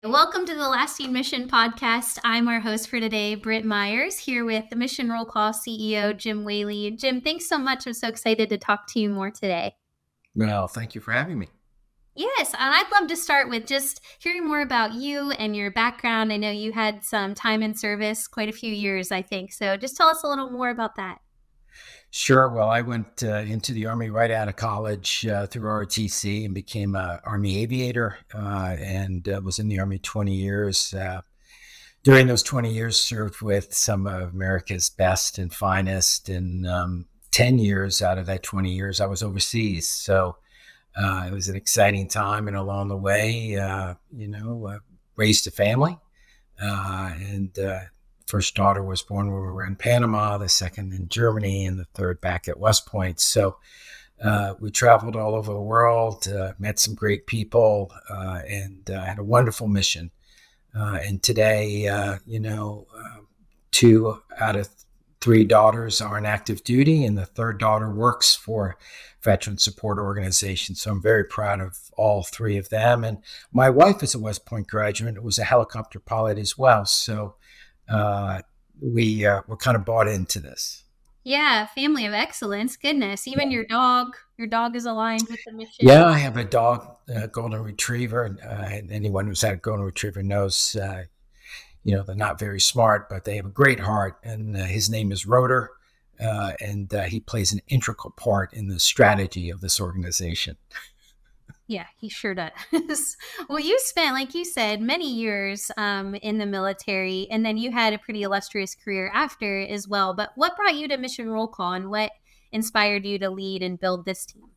Welcome to the Lasting Mission podcast. I'm our host for today, Britt Myers, here with the Mission Roll Call CEO, Jim Whaley. Jim, thanks so much. I'm so excited to talk to you more today. Well, thank you for having me. Yes, and I'd love to start with just hearing more about you and your background. I know you had some time in service, quite a few years, I think. So just tell us a little more about that. Sure. Well, I went into the Army right out of college through ROTC and became an Army aviator and was in the Army 20 years. During those 20 years, served with some of America's best and finest. And 10 years out of that 20 years, I was overseas. So it was an exciting time. And along the way, raised a family. And First daughter was born when we were in Panama, the second in Germany, and the third back at West Point. So we traveled all over the world, met some great people, and had a wonderful mission. And today, two out of three daughters are in active duty, and the third daughter works for veteran support organizations. So I'm very proud of all three of them. And my wife is a West Point graduate, was a helicopter pilot as well. So we're kind of bought into this. Yeah, family of excellence. Goodness, even your dog is aligned with the mission. Yeah, I have a dog, a golden retriever. And anyone who's had a golden retriever knows, they're not very smart, but they have a great heart. And his name is Rotor, and he plays an integral part in the strategy of this organization. Yeah, he sure does. Well, you spent, like you said, many years in the military, and then you had a pretty illustrious career after as well. But what brought you to Mission Roll Call, and what inspired you to lead and build this team?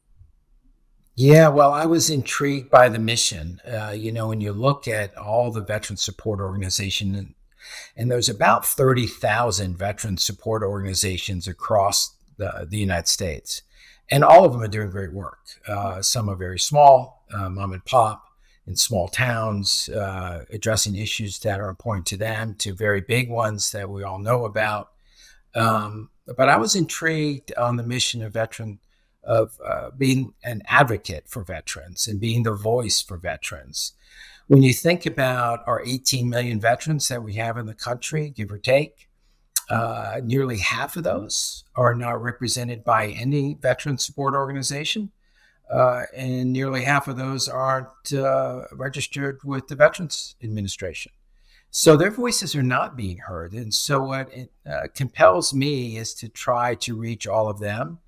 Yeah, well, I was intrigued by the mission. When you look at all the veteran support organizations, and there's about 30,000 veteran support organizations across the United States. And all of them are doing great work. Some are very small, mom and pop in small towns, addressing issues that are important to them, to very big ones that we all know about. But I was intrigued on the mission of being an advocate for veterans and being the voice for veterans. When you think about our 18 million veterans that we have in the country, give or take, nearly half of those are not represented by any veteran support organization, and nearly half of those aren't registered with the Veterans Administration. So their voices are not being heard. And so what compels me is to try to reach all of them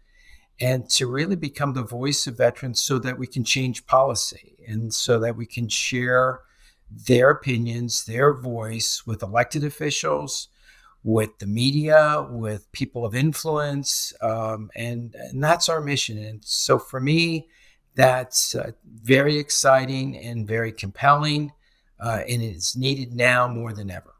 and to really become the voice of veterans so that we can change policy and so that we can share their opinions, their voice with elected officials, with the media, with people of influence, and that's our mission. And so for me, that's very exciting and very compelling, and it's needed now more than ever.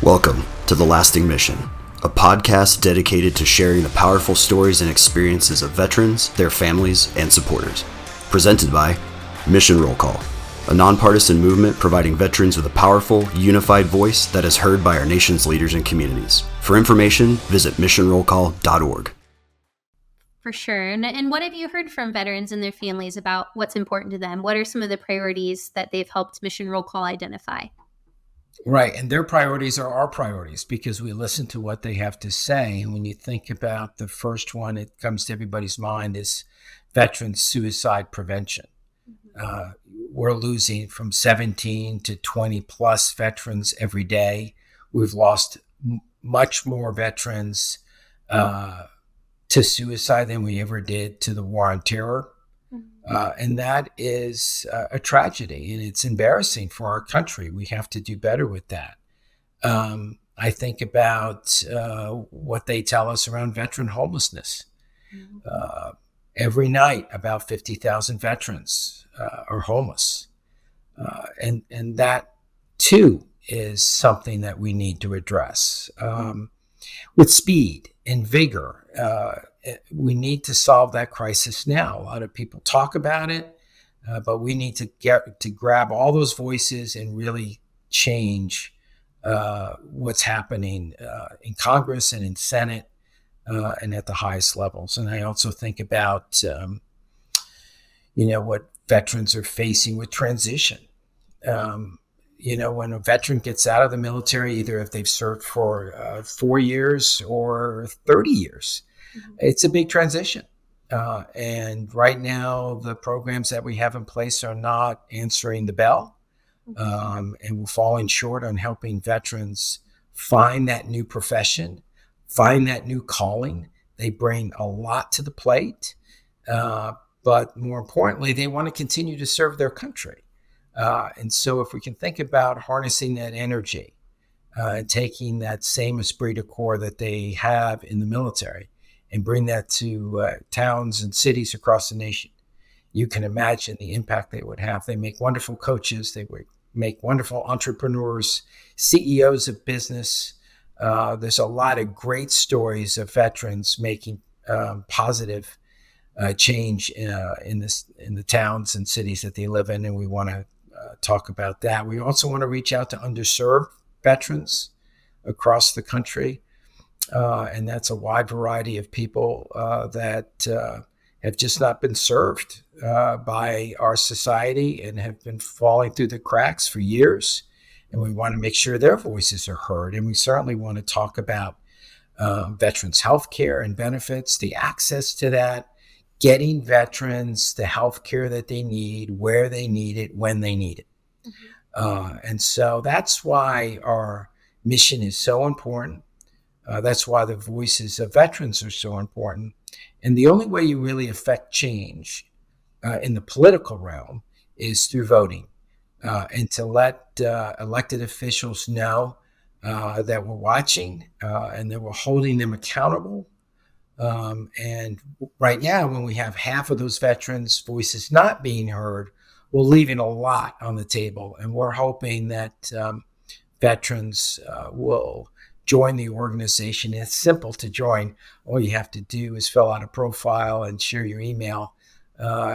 Welcome to The Lasting Mission, a podcast dedicated to sharing the powerful stories and experiences of veterans, their families, and supporters. Presented by Mission Roll Call, a nonpartisan movement providing veterans with a powerful, unified voice that is heard by our nation's leaders and communities. For information, visit missionrollcall.org. For sure. And what have you heard from veterans and their families about what's important to them? What are some of the priorities that they've helped Mission Roll Call identify? Right. And their priorities are our priorities because we listen to what they have to say. And when you think about the first one, it comes to everybody's mind is veteran suicide prevention. We're losing from 17 to 20 plus veterans every day. We've lost much more veterans to suicide than we ever did to the war on terror. And that is a tragedy, and it's embarrassing for our country. We have to do better with that. I think about what they tell us around veteran homelessness. Every night, about 50,000 veterans are homeless. And that, too, is something that we need to address. With speed and vigor, we need to solve that crisis now. A lot of people talk about it, but we need to grab all those voices and really change what's happening in Congress and in Senate and at the highest levels. And I also think about, what veterans are facing with transition. when a veteran gets out of the military, either if they've served for 4 years or 30 years, it's a big transition. And right now, the programs that we have in place are not answering the bell, and we're falling short on helping veterans find that new profession, find that new calling. They bring a lot to the plate, but more importantly, they want to continue to serve their country. And so if we can think about harnessing that energy, taking that same esprit de corps that they have in the military and bring that to towns and cities across the nation, you can imagine the impact they would have. They make wonderful coaches. They would make wonderful entrepreneurs, CEOs of business. There's a lot of great stories of veterans making positive change in the towns and cities that they live in, and we want to talk about that. We also want to reach out to underserved veterans across the country, and that's a wide variety of people that have just not been served by our society and have been falling through the cracks for years. And we want to make sure their voices are heard. And we certainly want to talk about veterans' health care and benefits, the access to that, getting veterans the health care that they need, where they need it, when they need it. And so that's why our mission is so important. That's why the voices of veterans are so important. And the only way you really affect change in the political realm is through voting, and to let elected officials know that we're watching and that we're holding them accountable. And right now, when we have half of those veterans' voices not being heard, we're leaving a lot on the table. And we're hoping that veterans will join the organization. It's simple to join. All you have to do is fill out a profile and share your email.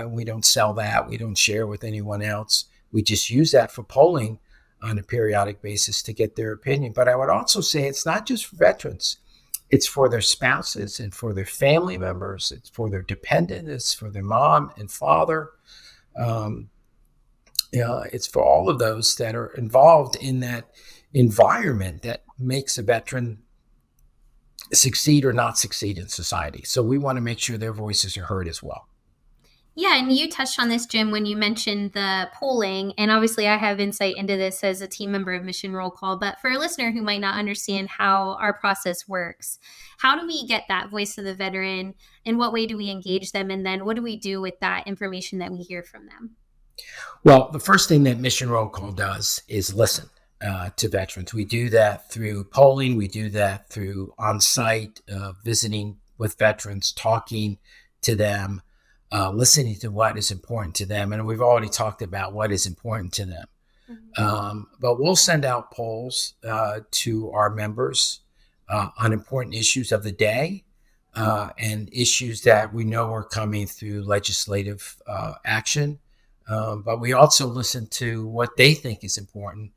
We don't sell that. We don't share with anyone else. We just use that for polling on a periodic basis to get their opinion. But I would also say it's not just for veterans. It's for their spouses and for their family members. It's for their dependents. It's for their mom and father. It's for all of those that are involved in that environment that makes a veteran succeed or not succeed in society. So we want to make sure their voices are heard as well. Yeah, and you touched on this, Jim, when you mentioned the polling. And obviously, I have insight into this as a team member of Mission Roll Call. But for a listener who might not understand how our process works, how do we get that voice of the veteran? In what way do we engage them? And then what do we do with that information that we hear from them? Well, the first thing that Mission Roll Call does is listen to veterans. We do that through polling. We do that through on-site visiting with veterans, talking to them, listening to what is important to them. And we've already talked about what is important to them. But we'll send out polls to our members on important issues of the day and issues that we know are coming through legislative action. But we also listen to what they think is important.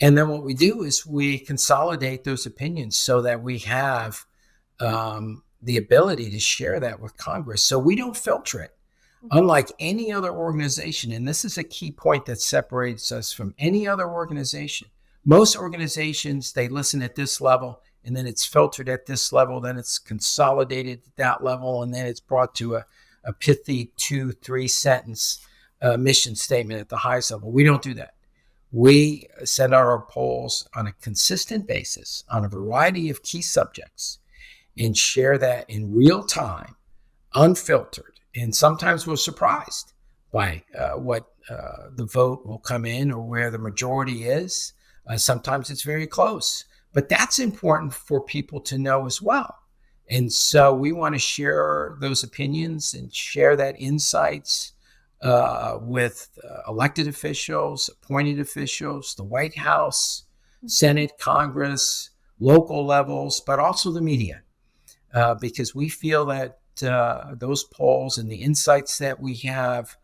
And then what we do is we consolidate those opinions so that we have the ability to share that with Congress. So we don't filter it. Unlike any other organization, and this is a key point that separates us from any other organization. Most organizations, they listen at this level, and then it's filtered at this level, then it's consolidated at that level, and then it's brought to a pithy 2-3 sentence mission statement at the highest level. We don't do that. We send out our polls on a consistent basis on a variety of key subjects and share that in real time, unfiltered. And sometimes we're surprised by what the vote will come in or where the majority is. Sometimes it's very close. But that's important for people to know as well. And so we want to share those opinions and share that insights with elected officials, appointed officials, the White House, Senate, Congress, local levels, but also the media, because we feel that those polls and the insights that we have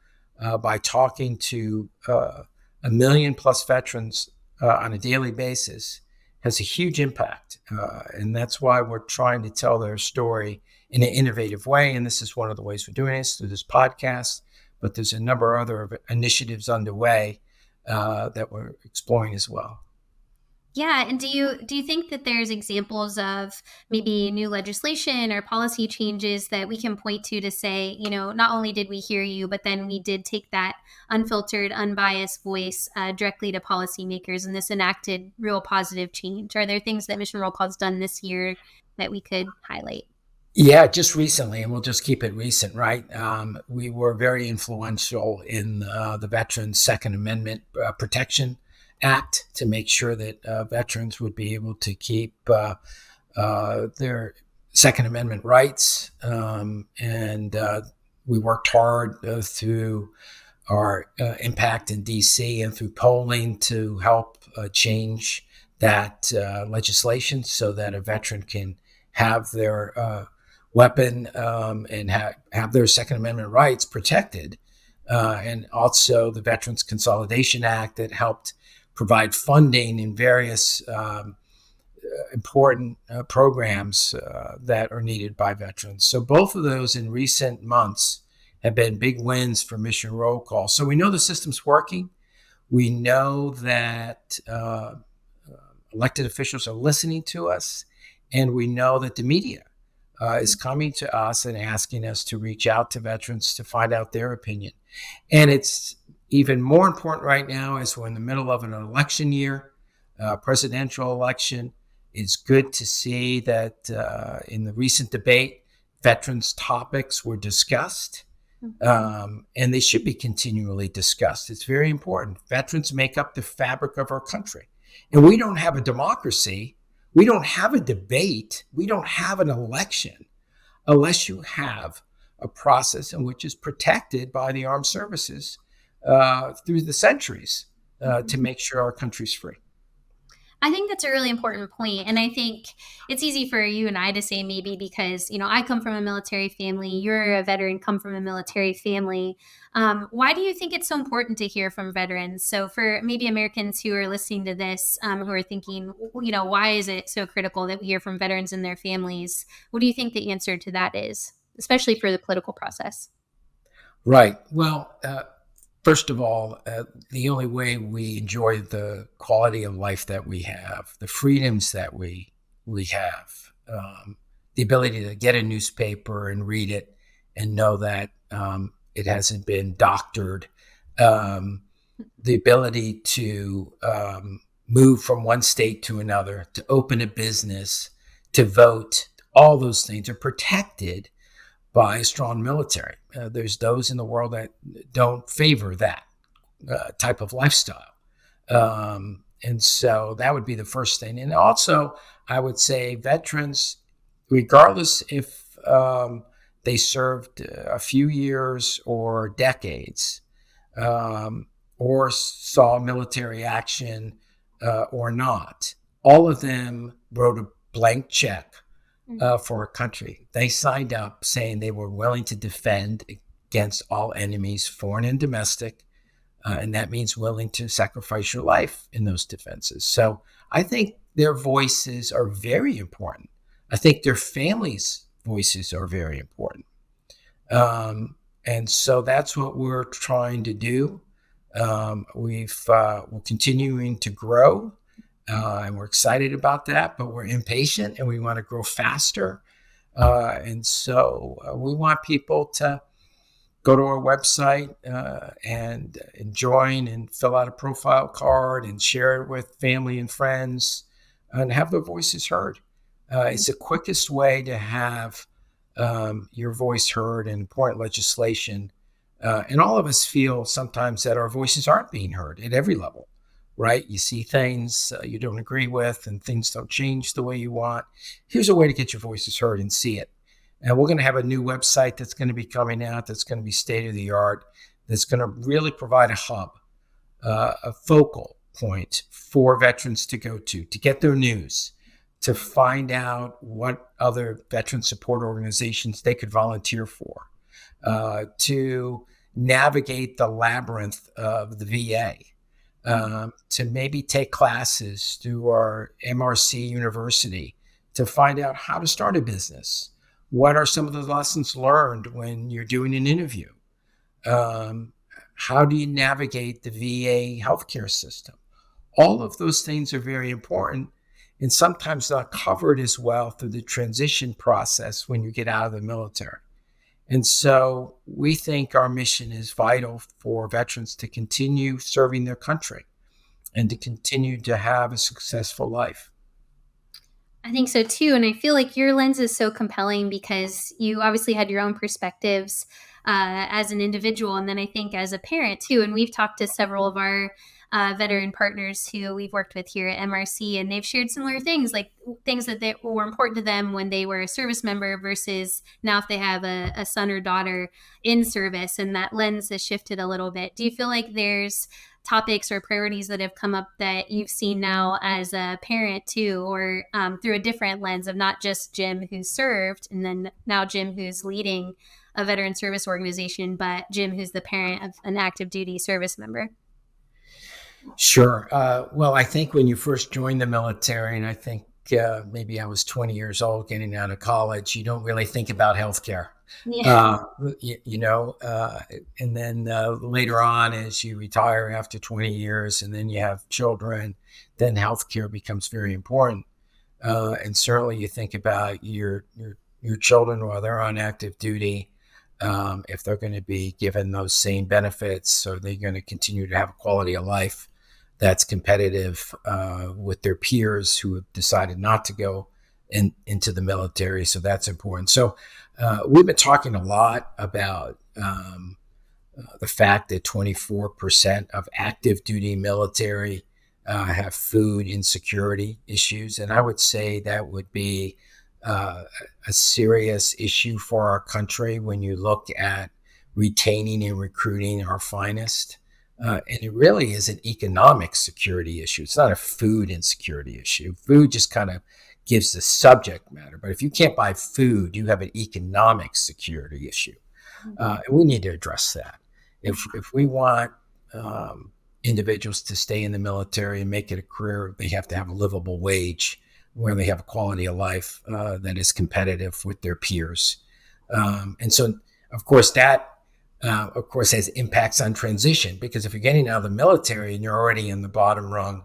by talking to 1 million plus veterans on a daily basis has a huge impact. And that's why we're trying to tell their story in an innovative way. And this is one of the ways we're doing this through this podcast. But there's a number of other initiatives underway that we're exploring as well. Yeah, and do you think that there's examples of maybe new legislation or policy changes that we can point to say, not only did we hear you, but then we did take that unfiltered, unbiased voice directly to policymakers, and this enacted real positive change? Are there things that Mission Roll Call's done this year that we could highlight? Yeah, just recently, and we'll just keep it recent, right? We were very influential in the Veterans Second Amendment Protection Act to make sure that veterans would be able to keep their Second Amendment rights. And we worked hard through our impact in DC and through polling to help change that legislation so that a veteran can have their weapon and have their Second Amendment rights protected. And also the Veterans Consolidation Act that helped provide funding in various important programs that are needed by veterans. So both of those in recent months have been big wins for Mission Roll Call. So we know the system's working. We know that elected officials are listening to us, and we know that the media is coming to us and asking us to reach out to veterans to find out their opinion. And it's even more important right now as we're in the middle of an election year, presidential election. It's good to see that in the recent debate, veterans topics were discussed, and they should be continually discussed. It's very important. Veterans make up the fabric of our country. And we don't have a democracy. We don't have a debate. We don't have an election unless you have a process in which is protected by the armed services through the centuries to make sure our country's free. I think that's a really important point. And I think it's easy for you and I to say maybe because, I come from a military family, you're a veteran, come from a military family. Why do you think it's so important to hear from veterans? So for maybe Americans who are listening to this, who are thinking, why is it so critical that we hear from veterans and their families? What do you think the answer to that is, especially for the political process? Right. Well, first of all, the only way we enjoy the quality of life that we have, the freedoms that we have, the ability to get a newspaper and read it and know that it hasn't been doctored, the ability to move from one state to another, to open a business, to vote, all those things are protected by a strong military. There's those in the world that don't favor that type of lifestyle. And so that would be the first thing. And also, I would say veterans, regardless if they served a few years or decades, or saw military action or not, all of them wrote a blank check for a country. They signed up saying they were willing to defend against all enemies, foreign and domestic, and that means willing to sacrifice your life in those defenses. So I think their voices are very important. I think their families' voices are very important. And so that's what we're trying to do. We're continuing to grow. And we're excited about that, but we're impatient and we want to grow faster. And so we want people to go to our website and join and fill out a profile card and share it with family and friends and have their voices heard. It's the quickest way to have your voice heard in important legislation. And all of us feel sometimes that our voices aren't being heard at every level. Right? You see things you don't agree with and things don't change the way you want. Here's a way to get your voices heard and see it. And we're going to have a new website that's going to be coming out that's going to be state of the art, that's going to really provide a hub, a focal point for veterans to go to get their news, to find out what other veteran support organizations they could volunteer for, to navigate the labyrinth of the VA. To maybe take classes through our MRC University to find out how to start a business. What are some of the lessons learned when you're doing an interview? How How do you navigate the VA healthcare system? All of those things are very important and sometimes not covered as well through the transition process when you get out of the military. And so we think our mission is vital for veterans to continue serving their country and to continue to have a successful life. I think so too. And I feel like your lens is so compelling because you obviously had your own perspectives as an individual. And then I think as a parent too. And we've talked to several of our veteran partners who we've worked with here at MRC, and they've shared similar things, like things that they were important to them when they were a service member versus now if they have a son or daughter in service. And that lens has shifted a little bit. Do you feel like there's topics or priorities that have come up that you've seen now as a parent too, or through a different lens of not just Jim who's served and then now Jim who's leading a veteran service organization, but Jim who's the parent of an active duty service member? Sure. Well, I think when you first joined the military, and I think maybe I was 20 years old getting out of college, you don't really think about healthcare. Yeah. Uh, and then later on, as you retire after 20 years and then you have children, then healthcare becomes very important. And certainly you think about your children while they're on active duty, if they're going to be given those same benefits, so they're going to continue to have a quality of life that's competitive with their peers who have decided not to go into the military. So that's important. So we've been talking a lot about the fact that 24% of active duty military have food insecurity issues. And I would say that would be a serious issue for our country when you look at retaining and recruiting our finest. And it really is an economic security issue. It's not a food insecurity issue. Food just kind of gives the subject matter. But if you can't buy food, you have an economic security issue. And we need to address that. If we want individuals to stay in the military and make it a career, they have to have a livable wage where they have a quality of life that is competitive with their peers. And so, of course, that has impacts on transition, because if you're getting out of the military and you're already in the bottom rung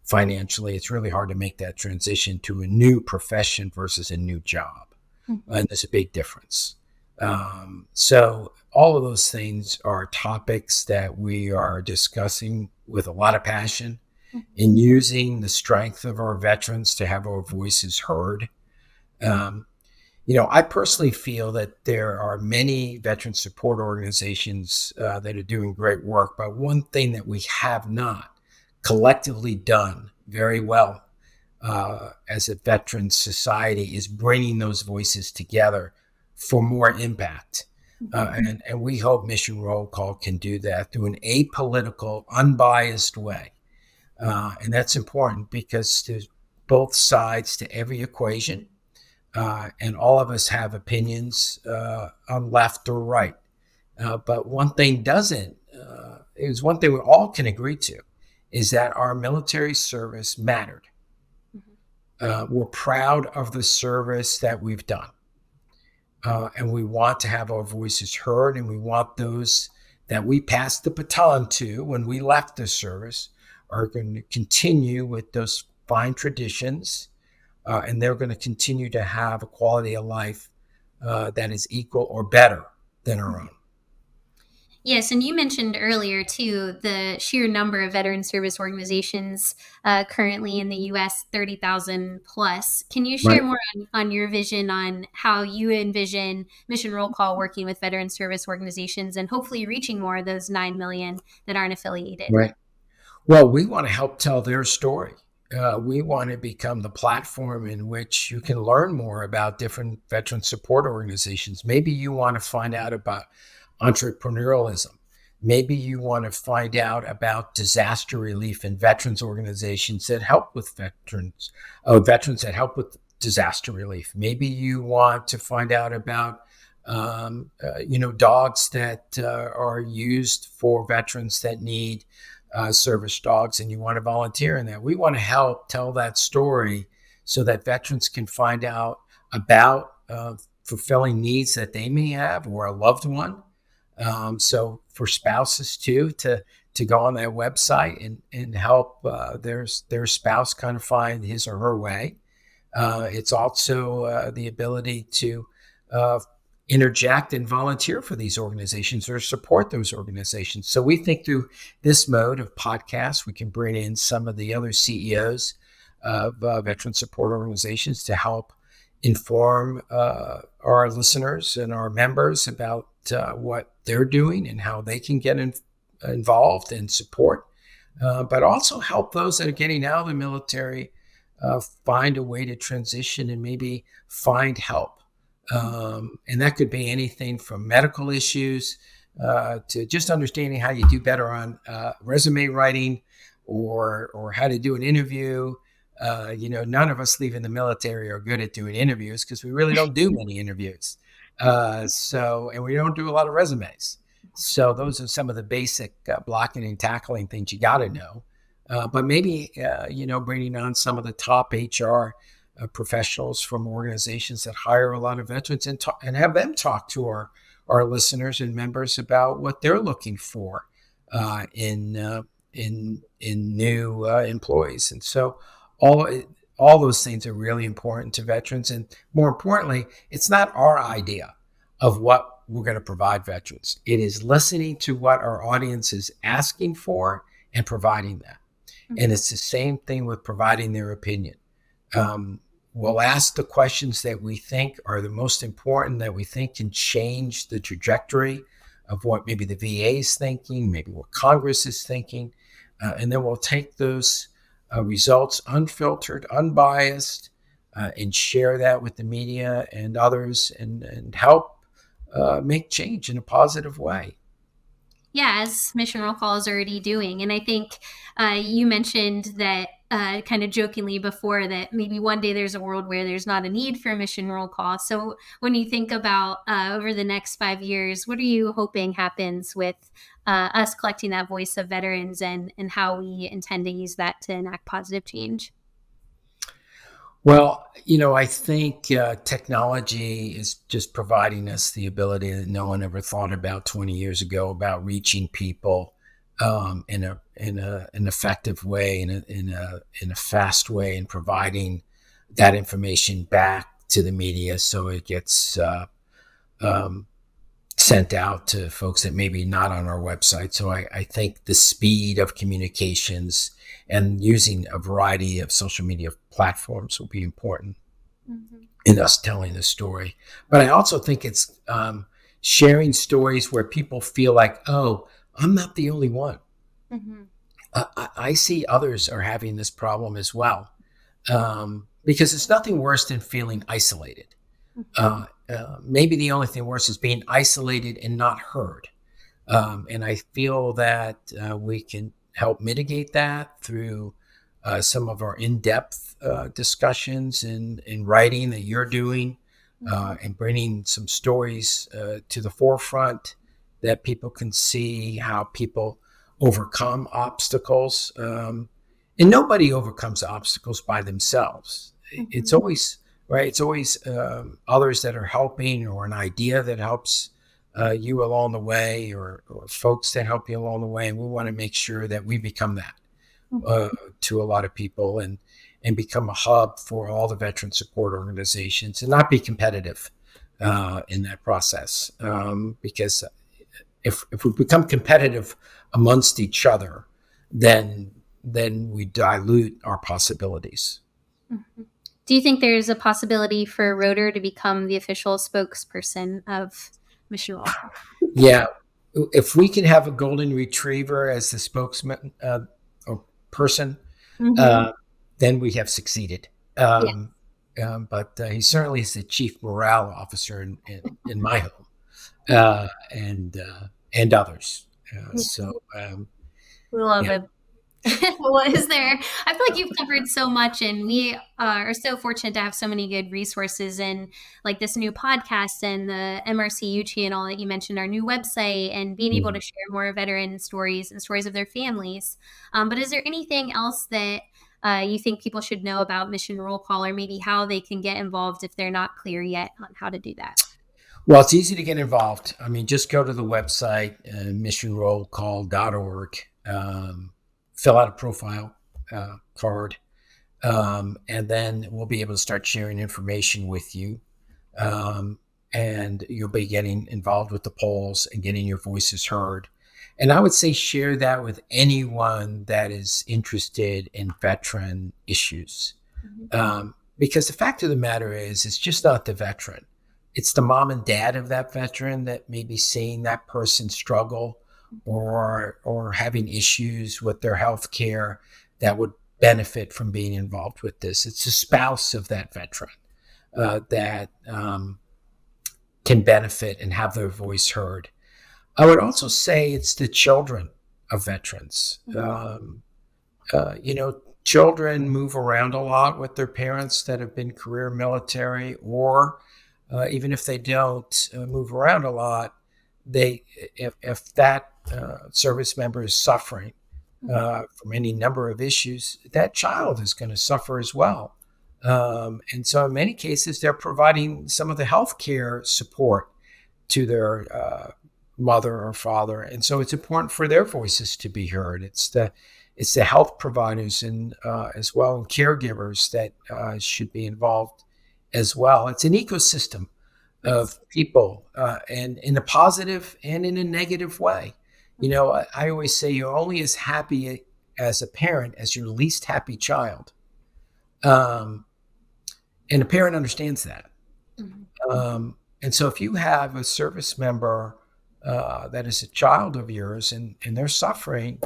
financially, it's really hard to make that transition to a new profession versus a new job. And there's a big difference. So all of those things are topics that we are discussing with a lot of passion in using the strength of our veterans to have our voices heard. I personally feel that there are many veteran support organizations that are doing great work, but one thing that we have not collectively done very well as a veteran society is bringing those voices together for more impact. And we hope Mission Roll Call can do that through an apolitical, unbiased way. And that's important because there's both sides to every equation. And all of us have opinions on left or right. But one thing we all can agree to is that our military service mattered. We're proud of the service that we've done. And we want to have our voices heard, and we want those that we passed the baton to when we left the service are going to continue with those fine traditions. And they're going to continue to have a quality of life that is equal or better than our own. Yes, and you mentioned earlier too the sheer number of veteran service organizations currently in the U.S., 30,000 plus. Can you share Right. more on your vision on how you envision Mission Roll Call working with veteran service organizations and hopefully reaching more of those 9 million that aren't affiliated? Right. Well, we want to help tell their story. We want to become the platform in which you can learn more about different veteran support organizations. Maybe you want to find out about entrepreneurialism. Maybe you want to find out about disaster relief and veterans organizations that help with veterans that help with disaster relief. Maybe you want to find out about dogs that are used for veterans that need service dogs, and you want to volunteer in that. We want to help tell that story so that veterans can find out about fulfilling needs that they may have or a loved one, So for spouses too, to go on that website and help their spouse kind of find his or her way. It's also the ability to uh, interject and volunteer for these organizations or support those organizations. So we think through this mode of podcasts, we can bring in some of the other CEOs of veteran support organizations to help inform our listeners and our members about what they're doing and how they can get involved and support, but also help those that are getting out of the military find a way to transition and maybe find help. And that could be anything from medical issues to just understanding how you do better on resume writing or how to do an interview. None of us leaving the military are good at doing interviews because we really don't do many interviews. And we don't do a lot of resumes. So those are some of the basic blocking and tackling things you got to know. But maybe, bringing on some of the top HR professionals from organizations that hire a lot of veterans and have them talk to our listeners and members about what they're looking for in new employees. And so all those things are really important to veterans. And more importantly, it's not our idea of what we're going to provide veterans. It is listening to what our audience is asking for and providing that. And it's the same thing with providing their opinion. We'll ask the questions that we think are the most important, that we think can change the trajectory of what maybe the VA is thinking, maybe what Congress is thinking. And then we'll take those results unfiltered, unbiased, and share that with the media and others and help make change in a positive way. Yeah, as Mission Roll Call is already doing. And I think you mentioned that kind of jokingly before that maybe one day there's a world where there's not a need for Mission Roll Call. So when you think about over the next 5 years, what are you hoping happens with us collecting that voice of veterans and how we intend to use that to enact positive change? Well, I think technology is just providing us the ability that no one ever thought about 20 years ago about reaching people in an effective way, in a fast way, and providing that information back to the media so it gets um, sent out to folks that maybe not on our website. So I think the speed of communications and using a variety of social media platforms will be important in us telling the story. But I also think it's sharing stories where people feel like, oh, I'm not the only one. I see others are having this problem as well. Because it's nothing worse than feeling isolated. Maybe the only thing worse is being isolated and not heard. And I feel that we can help mitigate that through some of our in-depth discussions in writing that you're doing and bringing some stories to the forefront that people can see how people overcome obstacles. And nobody overcomes obstacles by themselves. It's always right. It's always others that are helping, or an idea that helps you along the way, or folks that help you along the way. And we want to make sure that we become that to a lot of people and become a hub for all the veteran support organizations and not be competitive in that process. Because if we become competitive amongst each other, then we dilute our possibilities. Do you think there's a possibility for Rotor to become the official spokesperson of Mission Roll Call? Yeah. If we can have a golden retriever as the spokesman or person, then we have succeeded. But he certainly is the chief morale officer in my home and others. So we love it. Well, is there? I feel like you've covered so much, and we are so fortunate to have so many good resources and like this new podcast and the MRCU channel that you mentioned, our new website, and being able to share more veteran stories and stories of their families. But is there anything else that you think people should know about Mission Roll Call, or maybe how they can get involved if they're not clear yet on how to do that? Well, it's easy to get involved. I mean, just go to the website, missionrollcall.org, fill out a profile card, and then we'll be able to start sharing information with you. And you'll be getting involved with the polls and getting your voices heard. And I would say share that with anyone that is interested in veteran issues. Because the fact of the matter is, it's just not the veteran. It's the mom and dad of that veteran that may be seeing that person struggle or having issues with their health care that would benefit from being involved with this. It's the spouse of that veteran that can benefit and have their voice heard. I would also say it's the children of veterans. Children move around a lot with their parents that have been career military, or even if they don't move around a lot, if that service member is suffering from any number of issues, that child is going to suffer as well. And so in many cases, they're providing some of the health care support to their mother or father. And so it's important for their voices to be heard. It's the health providers and as well, and caregivers that should be involved as well. It's an ecosystem of people, and in a positive and in a negative way. I always say you're only as happy as a parent as your least happy child. And a parent understands that. And so if you have a service member that is a child of yours and they're suffering,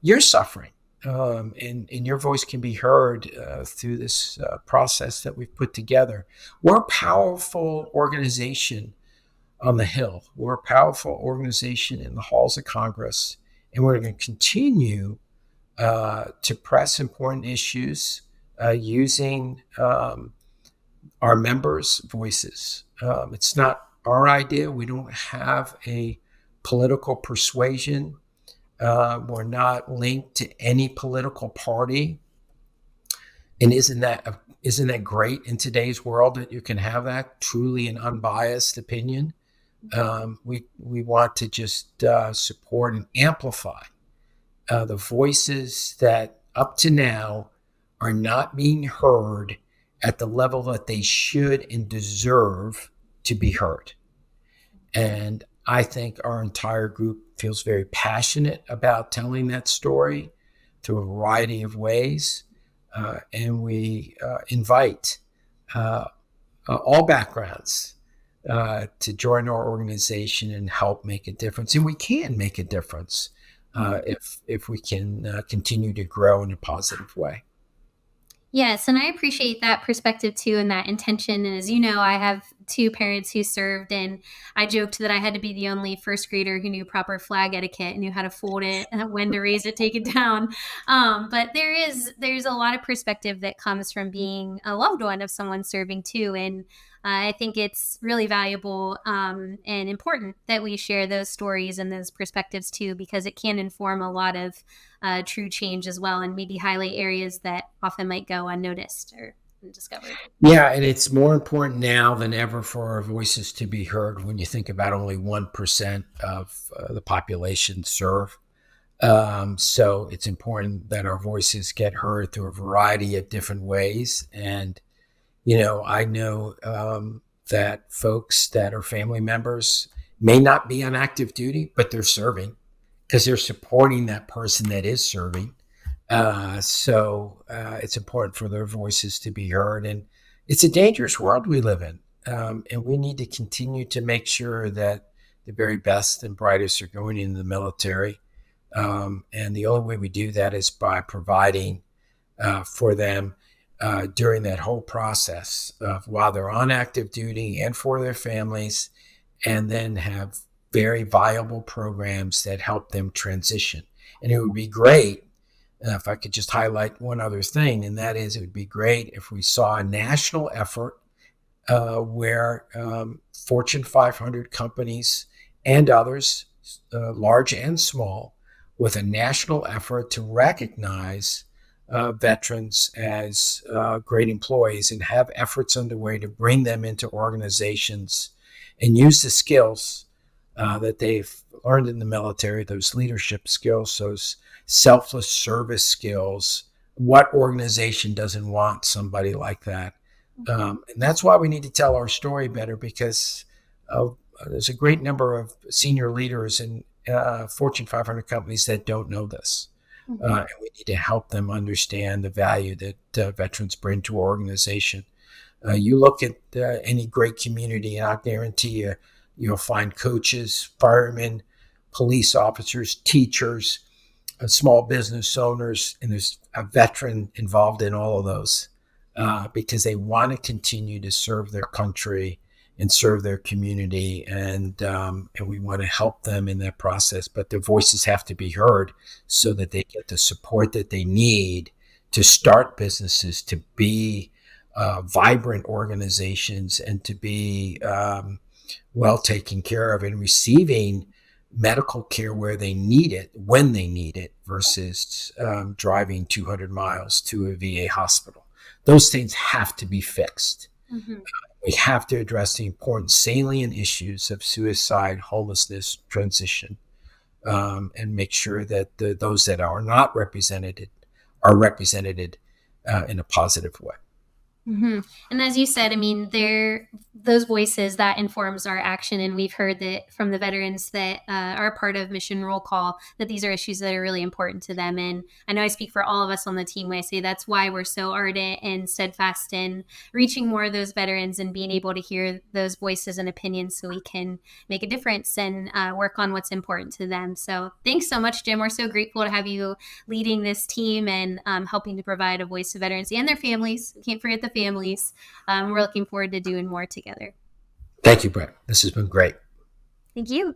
you're suffering. And your voice can be heard through this process that we've put together. We're a powerful organization on the Hill. We're a powerful organization in the halls of Congress, and we're going to continue to press important issues using our members' voices. It's not our idea. We don't have a political persuasion. We're not linked to any political party. And isn't that great in today's world that you can have that truly an unbiased opinion? We want to just support and amplify the voices that up to now are not being heard at the level that they should and deserve to be heard. And I think our entire group feels very passionate about telling that story through a variety of ways. And we invite all backgrounds to join our organization and help make a difference. And we can make a difference if we can continue to grow in a positive way. Yes, and I appreciate that perspective too and that intention. And as you know, I have two parents who served, and I joked that I had to be the only first grader who knew proper flag etiquette and knew how to fold it, when to raise it, take it down. But there's a lot of perspective that comes from being a loved one of someone serving too, and I think it's really valuable and important that we share those stories and those perspectives too, because it can inform a lot of true change as well, and maybe highlight areas that often might go unnoticed or undiscovered. Yeah, and it's more important now than ever for our voices to be heard when you think about only 1% of the population serve. So it's important that our voices get heard through a variety of different ways. And I know that folks that are family members may not be on active duty, but they're serving because they're supporting that person that is serving. So it's important for their voices to be heard. And it's a dangerous world we live in. And we need to continue to make sure that the very best and brightest are going into the military. And the only way we do that is by providing for them during that whole process of while they're on active duty and for their families, and then have very viable programs that help them transition. And it would be great if I could just highlight one other thing, and that is it would be great if we saw a national effort where Fortune 500 companies and others, large and small, with a national effort to recognize veterans as great employees and have efforts underway to bring them into organizations and use the skills that they've learned in the military, those leadership skills, those selfless service skills. What organization doesn't want somebody like that? And that's why we need to tell our story better, because there's a great number of senior leaders in Fortune 500 companies that don't know this. And we need to help them understand the value that veterans bring to our organization. You look at any great community, and I guarantee you'll find coaches, firemen, police officers, teachers, small business owners, and there's a veteran involved in all of those because they want to continue to serve their country and serve their community, and we want to help them in that process. But their voices have to be heard so that they get the support that they need to start businesses, to be vibrant organizations, and to be well taken care of and receiving medical care where they need it, when they need it, versus driving 200 miles to a VA hospital. Those things have to be fixed. Mm-hmm. We have to address the important salient issues of suicide, homelessness, transition, and make sure that those that are not represented are represented in a positive way. Mm-hmm. And as you said, I mean, those voices that informs our action, and we've heard that from the veterans that are part of Mission Roll Call, that these are issues that are really important to them. And I know I speak for all of us on the team when I say that's why we're so ardent and steadfast in reaching more of those veterans and being able to hear those voices and opinions so we can make a difference and work on what's important to them. So thanks so much, Jim. We're so grateful to have you leading this team and helping to provide a voice to veterans and their families. We can't forget the families. We're looking forward to doing more together. Thank you, Brett. This has been great. Thank you.